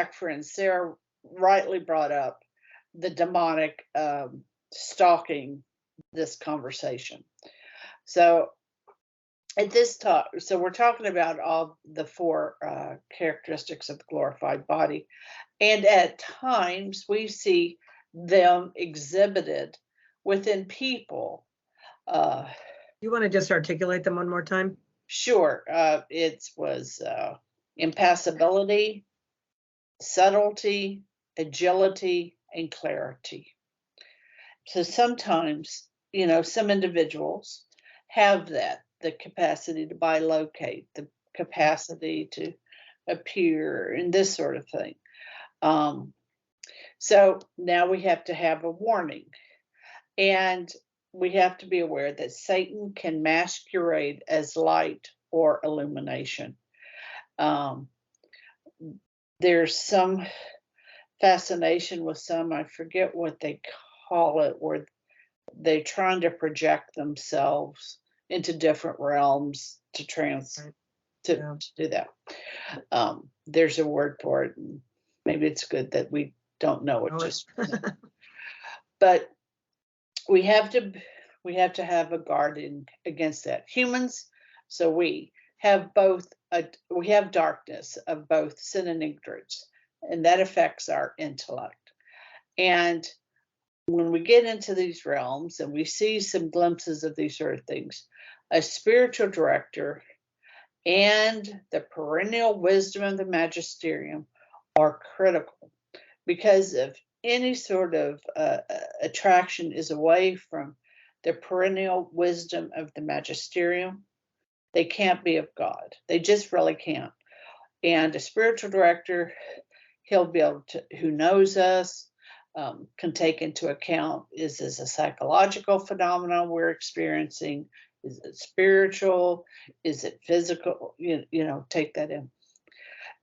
back, friends, Sarah rightly brought up the demonic stalking this conversation. So at this talk, so we're talking about all the four characteristics of the glorified body, and at times we see them exhibited within people. Uh, You want to just articulate them one more time? sure, it was impassibility, subtlety, agility, and clarity. So sometimes, some individuals have that, the capacity to bilocate, the capacity to appear, and this sort of thing. So now we have to have a warning, and we have to be aware that Satan can masquerade as light or illumination. There's some fascination with some, I forget what they call it, where they're trying to project themselves into different realms to to do that. There's a word for it, and maybe it's good that we don't know it just but we have to have a guard against that. Humans, so we have we have darkness of both sin and ignorance, and that affects our intellect. And when we get into these realms and we see some glimpses of these sort of things, a spiritual director and the perennial wisdom of the magisterium are critical, because if any sort of attraction is away from the perennial wisdom of the magisterium, they can't be of God. They just really can't. And a spiritual director, he'll be able to, who knows us, can take into account, is this a psychological phenomenon we're experiencing? Is it spiritual? Is it physical? Take that in.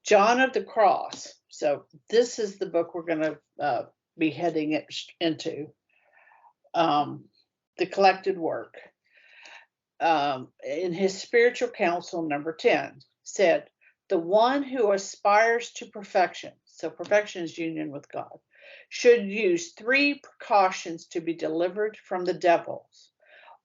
John of the Cross. So this is the book we're going to be heading into. The collected work. In his spiritual counsel number 10 said, the one who aspires to perfection, so perfection is union with God, should use 3 precautions to be delivered from the devils.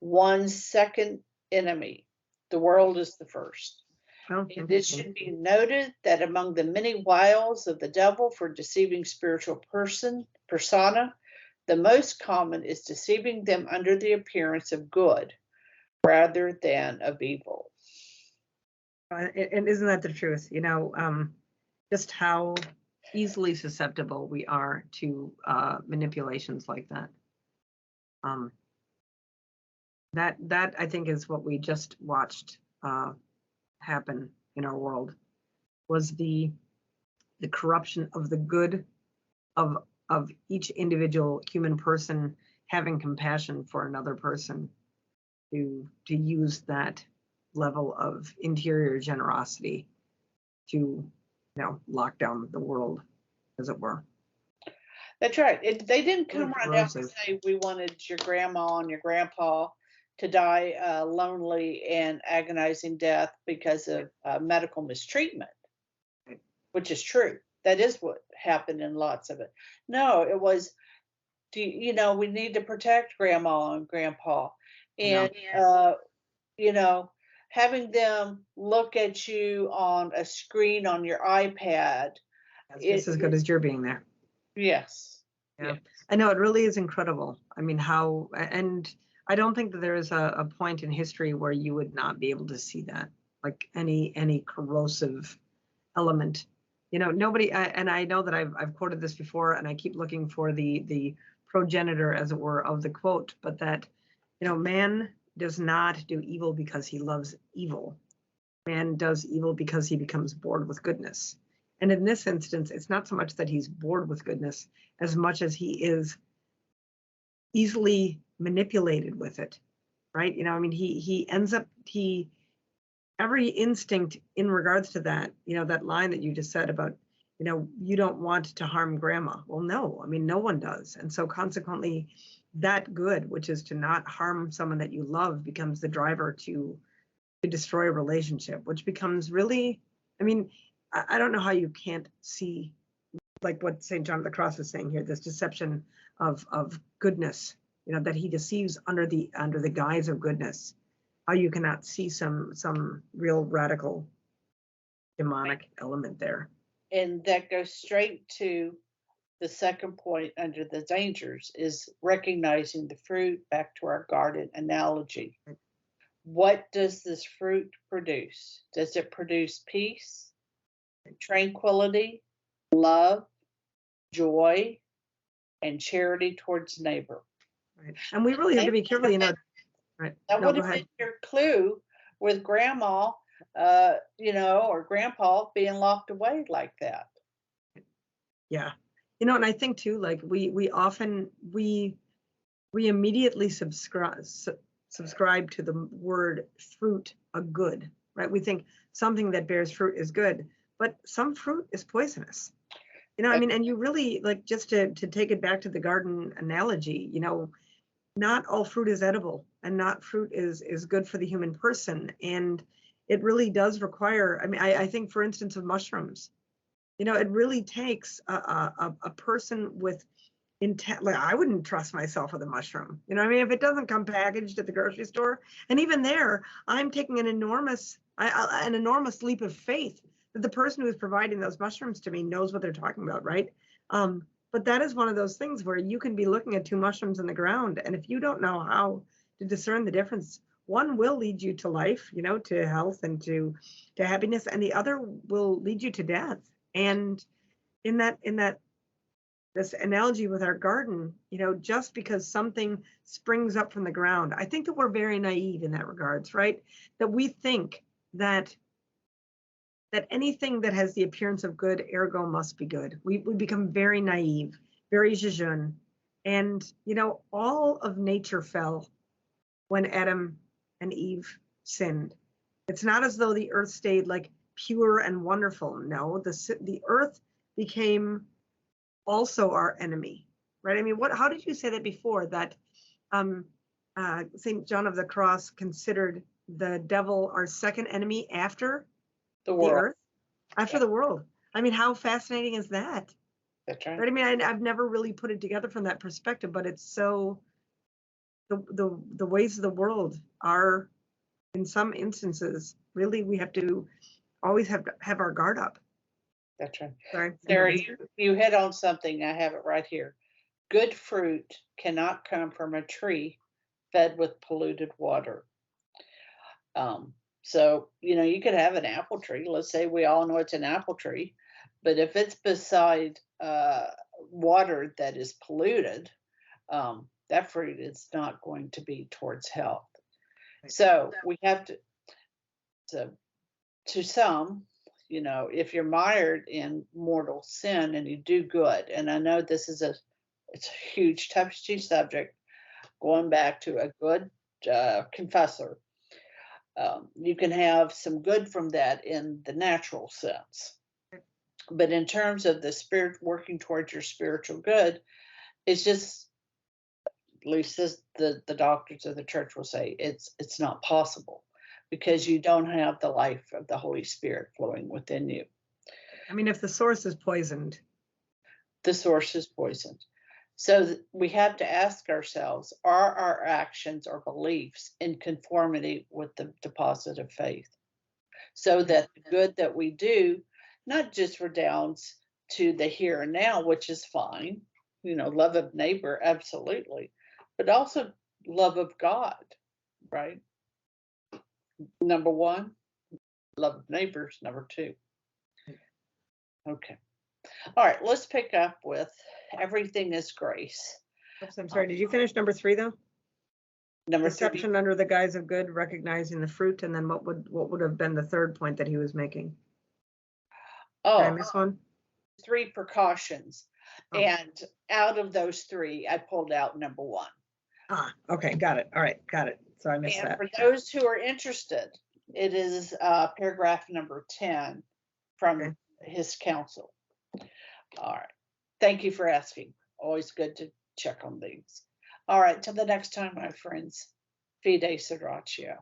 One's second enemy, the world, is the first. And it should be noted that among the many wiles of the devil for deceiving spiritual persona, the most common is deceiving them under the appearance of good rather than of evil. And isn't that the truth? Just how easily susceptible we are to manipulations like that. That I think is what we just watched happen in our world, was the corruption of the good of each individual human person having compassion for another person, to use that level of interior generosity to lock down the world, as it were. That's right. They didn't come right out and say, we wanted your grandma and your grandpa to die a lonely and agonizing death because of medical mistreatment, which is true. That is what happened in lots of it. No, it was, we need to protect grandma and grandpa. And, having them look at you on a screen on your iPad. It's as good as you're being there. Yes. Yeah. I know, it really is incredible. I mean, and I don't think that there is a point in history where you would not be able to see that, like any corrosive element. Nobody, and I know that I've quoted this before, and I keep looking for the progenitor, as it were, of the quote, but that, man does not do evil because he loves evil. Man does evil because he becomes bored with goodness. And in this instance, it's not so much that he's bored with goodness as much as he is easily manipulated with it, right? He ends up, every instinct in regards to that, that line that you just said about, you don't want to harm grandma. Well, no, no one does. And so consequently, that good, which is to not harm someone that you love, becomes the driver to destroy a relationship, which becomes really, I don't know how you can't see like what St. John of the Cross is saying here, this deception of goodness, that he deceives under the guise of goodness. How you cannot see some real radical demonic element there. And that goes straight to the second point under the dangers, is recognizing the fruit. Back to our garden analogy. What does this fruit produce? Does it produce peace, tranquility, love, joy, and charity towards neighbor? Right. And we really have to be careful, right. That No, would go have ahead. been your clue with grandma, or grandpa being locked away like that. Yeah. And I think too, like we often we immediately subscribe to the word fruit, a good, right? We think something that bears fruit is good, but some fruit is poisonous. I mean, and you really, like, just to take it back to the garden analogy, not all fruit is edible, and not fruit is good for the human person. And it really does require, I mean, I think, for instance, of mushrooms, it really takes a person with intent. Like, I wouldn't trust myself with a mushroom. I mean, if it doesn't come packaged at the grocery store, and even there, I'm taking an enormous leap of faith that the person who is providing those mushrooms to me knows what they're talking about, right? But that is one of those things where you can be looking at two mushrooms in the ground, and if you don't know how to discern the difference, one will lead you to life, to health and to happiness, and the other will lead you to death. And in this analogy with our garden, just because something springs up from the ground, I think that we're very naive in that regards, right? That we think that anything that has the appearance of good, ergo must be good. We become very naive, very jejune. And, all of nature fell when Adam and Eve sinned. It's not as though the earth stayed like pure and wonderful. No, the earth became also our enemy, right? I mean, how did you say that before? That St. John of the Cross considered the devil our second enemy after The the world. earth, after the world. I mean, how fascinating is that? That's right. Right? I mean, I've never really put it together from that perspective, but it's so, the ways of the world are, in some instances, really, we have to always have our guard up. That's right. Sorry. Sarah, you hit on something. I have it right here. Good fruit cannot come from a tree fed with polluted water. So, you could have an apple tree. Let's say we all know it's an apple tree, but if it's beside water that is polluted, that fruit is not going to be towards health. So we have to some, if you're mired in mortal sin and you do good, and I know this is it's a huge touchy subject, going back to a good confessor, you can have some good from that in the natural sense. But in terms of the spirit working towards your spiritual good, it's just, at least the doctors of the church will say, it's not possible, because you don't have the life of the Holy Spirit flowing within you. I mean, if the source is poisoned. The source is poisoned. So we have to ask ourselves, are our actions or beliefs in conformity with the deposit of faith? So that the good that we do not just redounds to the here and now, which is fine, love of neighbor, absolutely, but also love of God, right? Number one, love of neighbors, number two. Okay. All right, let's pick up with everything is grace. Oops, I'm sorry. Did you finish number 3 though? Number Deception 3. under the guise of good, recognizing the fruit, and then what would have been the third point that he was making? Did I miss one? 3 precautions. Oh. And out of those 3, I pulled out number 1. Okay, got it. All right, got it. So I missed that. For those who are interested, it is paragraph number 10 from his counsel. All right. Thank you for asking. Always good to check on these. All right. Till the next time, my friends. Fide Srdatio.